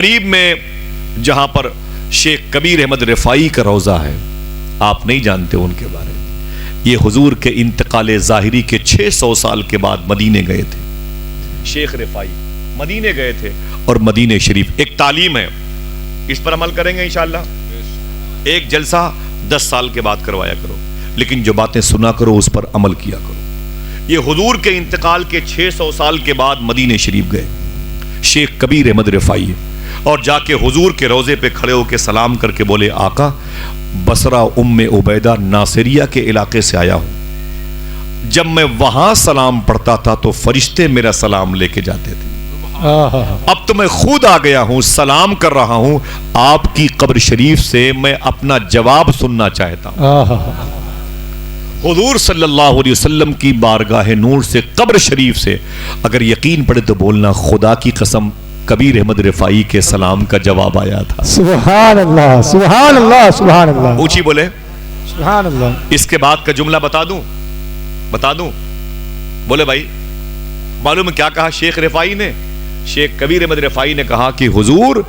قریب میں جہاں پر شیخ کبیر احمد رفائی کا روضہ ہے، آپ نہیں جانتے ان کے بارے میں۔ یہ حضور کے انتقال ظاہری کے 600 سال کے بعد مدینے گئے تھے۔ شیخ رفائی مدینے گئے تھے اور مدینے شریف ایک تعلیم ہے، اس پر عمل کریں گے انشاءاللہ۔ ایک جلسہ 10 سال کے بعد کروایا کرو، لیکن جو باتیں سنا کرو اس پر عمل کیا کرو۔ یہ حضور کے انتقال کے 600 سال کے بعد مدینے شریف گئے شیخ کبیر احمد رفائی، اور جا کے حضور کے روضے پہ کھڑے ہو کے سلام کر کے بولے، آقا بصرہ ام عبیدہ ناصریہ کے علاقے سے آیا ہوں، جب میں وہاں سلام پڑھتا تھا تو فرشتے میرا سلام لے کے جاتے تھے، اب تو میں خود آ گیا ہوں، سلام کر رہا ہوں، آپ کی قبر شریف سے میں اپنا جواب سننا چاہتا ہوں۔ حضور صلی اللہ علیہ وسلم کی بارگاہ نور سے، قبر شریف سے اگر یقین پڑے تو بولنا، خدا کی قسم کبیر احمد رفائی کے سلام کا جواب آیا تھا۔ سبحان اللہ سبحان اللہ سبحان اللہ، اونچی بولے سبحان اللہ۔ اس کے بعد کا جملہ بتا دوں بولے بھائی، معلوم ہے کیا کہا شیخ رفائی نے؟ شیخ کبیر احمد رفائی نے کہا کہ حضور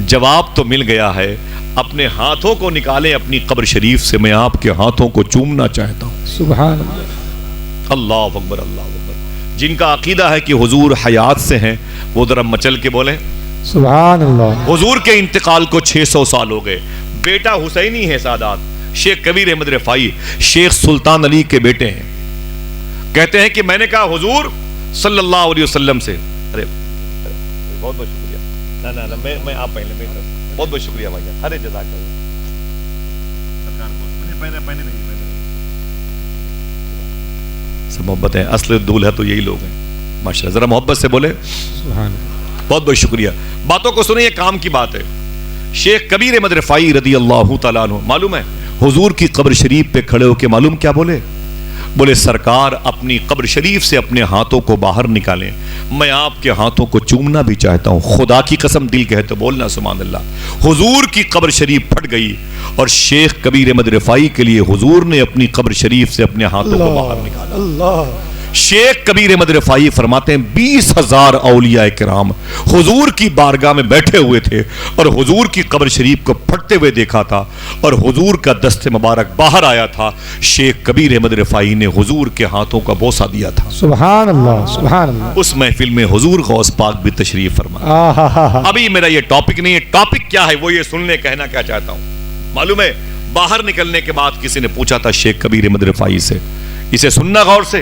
جواب تو مل گیا ہے، اپنے ہاتھوں کو نکالیں اپنی قبر شریف سے، میں آپ کے ہاتھوں کو چومنا چاہتا ہوں۔ سبحان اللہ، اللہ اکبر اللہ اکبر۔ جن کا عقیدہ ہے کہ حضور حیات سے ہیں وہ ذرا مچل کے بولیں سبحان اللہ۔ حضور کے انتقال کو 600 سال ہو گئے، بیٹا حسینی ہے سادات، شیخ کبیر احمد رفائی شیخ سلطان علی کے بیٹے ہیں۔ کہتے ہیں کہ میں نے کہا حضور صلی اللہ علیہ وسلم سے، ارے بہت بہت شکریہ، نہ میں آپ پہلے بہت بہت شکریہ بھائی، ارے جزاک اللہ، سب محبت ہے، اصل دولہا تو یہی لوگ ہیں ماشاءاللہ، ذرا محبت سے بولے سبحان اللہ۔ بہت بہت شکریہ۔ باتوں کو سنیں، یہ کام کی بات ہے۔ شیخ کبیر احمد رفائی رضی اللہ تعالیٰ عنہ معلوم ہے حضور کی قبر شریف پہ کھڑے ہو کے معلوم کیا بولے؟ بولے سرکار اپنی قبر شریف سے اپنے ہاتھوں کو باہر نکالیں، میں آپ کے ہاتھوں کو چومنا بھی چاہتا ہوں، خدا کی قسم دل کہے تو بولنا سبحان اللہ۔ حضور کی قبر شریف پھٹ گئی اور شیخ کبیر احمد رفائی کے لیے حضور نے اپنی قبر شریف سے اپنے ہاتھوں کو باہر نکالا۔ اللہ، شیخ کبیر احمد رفائی فرماتے ہیں 20,000 اولیاء کرام حضور کی بارگاہ میں بیٹھے ہوئے تھے اور حضور کی قبر شریف کو پھٹتے ہوئے دیکھا تھا اور حضور کا دست مبارک باہر آیا تھا، شیخ کبیر احمد رفائی نے حضور کے ہاتھوں کا بوسہ دیا تھا۔ سبحان اللہ سبحان اللہ۔ اس محفل میں حضور غوث پاک بھی تشریف فرمائے۔ ابھی میرا یہ ٹاپک نہیں ہے، ٹاپک کیا ہے وہ یہ سننے کہنا کیا چاہتا ہوں معلوم ہے؟ باہر نکلنے کے بعد کسی نے پوچھا تھا شیخ کبیر احمد رفائی سے، اسے سننا غور سے،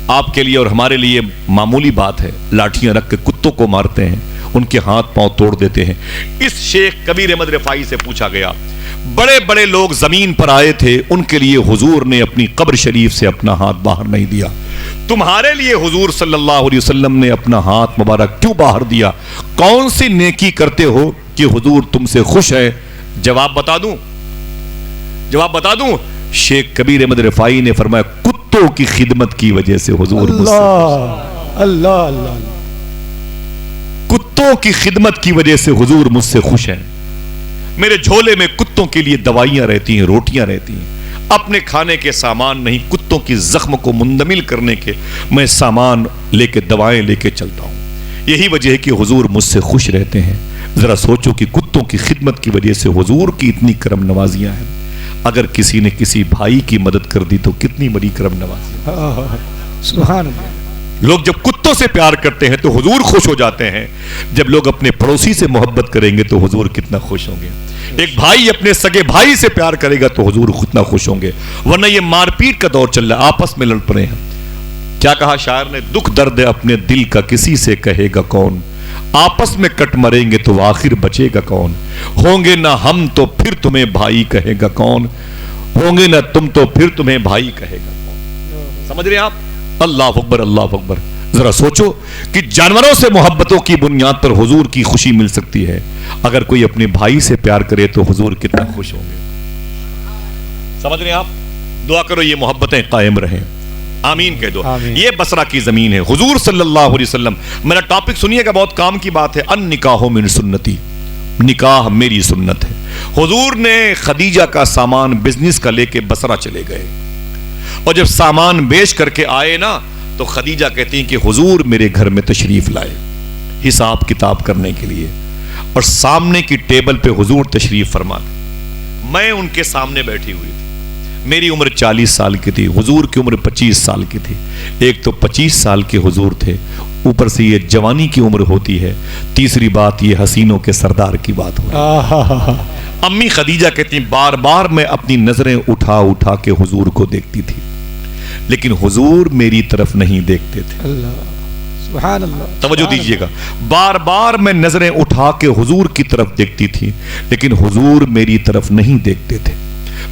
آپ کے لیے اور ہمارے لیے معمولی بات ہے، لاٹھیاں رکھ کے کتوں کو مارتے ہیں، ان کے ہاتھ پاؤں توڑ دیتے ہیں۔ اس شیخ کبیر احمد رفائی سے پوچھا گیا، بڑے بڑے لوگ زمین پر آئے تھے، ان کے لیے حضور نے اپنی قبر شریف سے اپنا ہاتھ باہر نہیں دیا، تمہارے لیے حضور صلی اللہ علیہ وسلم نے اپنا ہاتھ مبارک کیوں باہر دیا؟ کون سی نیکی کرتے ہو کہ حضور تم سے خوش ہے؟ جواب بتا دوں شیخ کبیر احمد رفائی نے فرمایا، کتوں کی خدمت کی وجہ سے حضور مجھ سے اللہ اللہ اللہ، کتوں کی خدمت کی وجہ سے حضور مجھ سے خوش ہیں۔ میرے جھولے میں کتوں کے لیے دوائیاں رہتی ہیں، روٹیاں رہتی ہیں، اپنے کھانے کے سامان نہیں، کتوں کی زخم کو مندمل کرنے کے میں سامان لے کے، دوائیں لے کے چلتا ہوں۔ یہی وجہ ہے کہ حضور مجھ سے خوش رہتے ہیں۔ ذرا سوچو کہ کتوں کی خدمت کی وجہ سے حضور کی اتنی کرم نوازیاں ہیں، اگر کسی نے کسی بھائی کی مدد کر دی تو کتنی بڑی کرم نوازی۔ سبحان اللہ۔ لوگ جب کتوں سے پیار کرتے ہیں تو حضور خوش ہو جاتے ہیں، جب لوگ اپنے پڑوسی سے محبت کریں گے تو حضور کتنا خوش ہوں گے۔ ایک بھائی اپنے سگے بھائی سے پیار کرے گا تو حضور کتنا خوش ہوں گے، ورنہ یہ مار پیٹ کا دور چل رہا ہے، آپس میں لڑ پڑے ہیں۔ کیا کہا شاعر نے؟ دکھ درد اپنے دل کا کسی سے کہے گا کون، آپس میں کٹ مریں گے تو آخر بچے گا کون، ہوں گے نہ ہم تو پھر تمہیں بھائی کہے گا کون، ہوں گے نہ تم تو پھر تمہیں بھائی کہے گا کون۔ سمجھ رہے ہیں آپ؟ اللہ اکبر اللہ اکبر۔ ذرا سوچو کہ جانوروں سے محبتوں کی بنیاد پر حضور کی خوشی مل سکتی ہے، اگر کوئی اپنے بھائی سے پیار کرے تو حضور کتنا خوش ہوں گے۔ سمجھ رہے ہیں آپ؟ دعا کرو یہ محبتیں قائم رہیں، آمین کہہ دو۔ یہ بصرہ کی زمین ہے، حضور صلی اللہ علیہ وسلم۔ میرا ٹاپک سنیے گا، بہت کام کی بات ہے، ان نکاح من سنتی، نکاح میری سنت ہے۔ حضور نے خدیجہ کا سامان بزنس کا لے کے بصرہ چلے گئے، اور جب سامان بیچ کر کے آئے نا تو خدیجہ کہتی ہیں کہ حضور میرے گھر میں تشریف لائے حساب کتاب کرنے کے لیے، اور سامنے کی ٹیبل پہ حضور تشریف فرما تھے. میں ان کے سامنے بیٹھی ہوئی تھی. میری عمر 40 سال کی تھی, حضور کی عمر 25 سال کی تھی. ایک تو 25 سال کے حضور تھے, اوپر سے یہ جوانی کی عمر ہوتی ہے, تیسری بات یہ حسینوں کے سردار کی بات ہو. امی خدیجہ کہتی ہیں بار بار میں اپنی نظریں اٹھا اٹھا کے حضور کو دیکھتی تھی, لیکن حضور میری طرف نہیں دیکھتے تھے. اللہ سبحان اللہ. توجہ دیجئے گا, بار بار میں نظریں اٹھا کے حضور کی طرف دیکھتی تھی, لیکن حضور میری طرف نہیں دیکھتے تھے.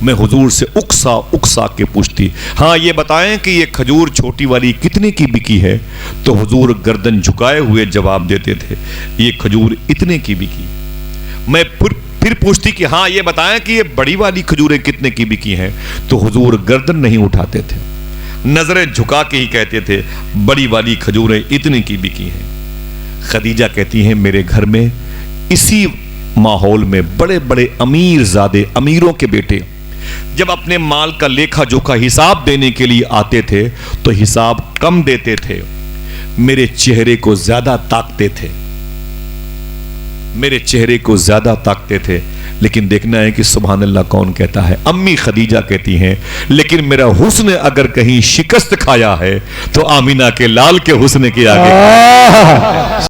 میں حضور سے اکسا اکسا کے پوچھتی, ہاں یہ بتائیں کہ یہ کھجور چھوٹی والی کتنے کی بکی ہے؟ تو حضور گردن جھکائے ہوئے جواب دیتے تھے, یہ کھجور اتنے کی بکی. میں پھر پوچھتی کہ ہاں یہ بتائیں کہ یہ بڑی والی کھجوریں کتنے کی بکی ہیں؟ تو حضور گردن نہیں اٹھاتے تھے, نظریں جھکا کے ہی کہتے تھے بڑی والی کھجوریں اتنے کی بکی ہیں. خدیجہ کہتی ہیں میرے گھر میں اسی ماحول میں بڑے بڑے امیر زادے, امیروں کے بیٹے جب اپنے مال کا لیکھا جوکھا حساب دینے کے لیے آتے تھے تو حساب کم دیتے تھے, میرے چہرے کو زیادہ تاکتے تھے, میرے چہرے کو زیادہ تاکتے تھے. لیکن دیکھنا ہے کہ سبحان اللہ کون کہتا ہے. امی خدیجہ کہتی ہیں لیکن میرا حسن اگر کہیں شکست کھایا ہے تو آمینہ کے لال کے حسن کے آگے